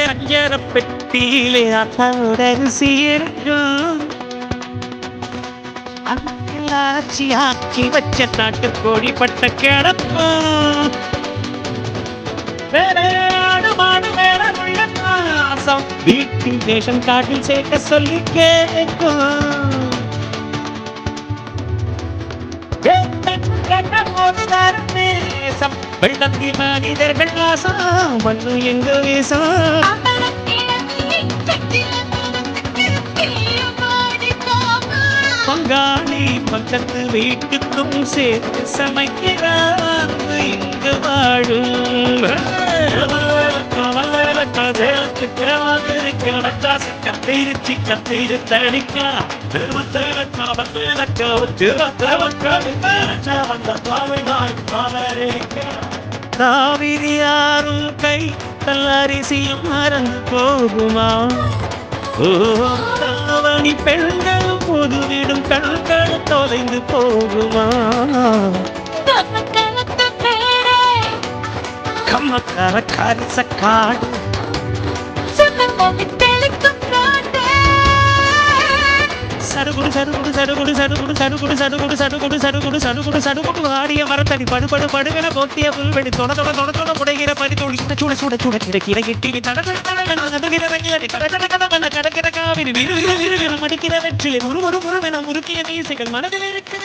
அஞ்சர பெட்டியிலே அரிசி இருக்கும் ஆச்சி ஆக்கி வச்ச நாட்டு கோழி பட்ட கிடக்கும் வீட்டில் ரேஷன் கார்டில் சேர்க்க சொல்லி கேட்கும் வெள்ளத்தி மனிதர்கள் வாசம் மண்ணு எங்க வீசம் பங்காளி பக்கத்து வீட்டுக்கும் சேர்த்து சமைக்கிறான் இங்கு வாழும் காவிரி யாரும் கை அரிசியும் மறந்து போகுமா தாவணி பெண்கள் பொதுவிடும் கண்கள் தொலைந்து போகுமா கம்மக்கார கரிசக்காடு சடுகுடு சடுகுடு சடுகுடு சடுகுடு சடுகுடு சடுகுடு சடுகுடு சடுகுடு சடுகுடு சடுகுடு ஆடிய மரத்தடி படுபடு படுகன போத்திய புல்வெளி தொட தொட தொட தொட புடைகிற பரிதோழி சூட சூட சூட கிடக்கிற இட்டி கடக்கிற காவிரி விரு விரு விரு மடிக்கிற வெற்றிலை ஒரு ஒரு முருகன முறுக்கிய மீசைகள் மனதில் இருக்கிற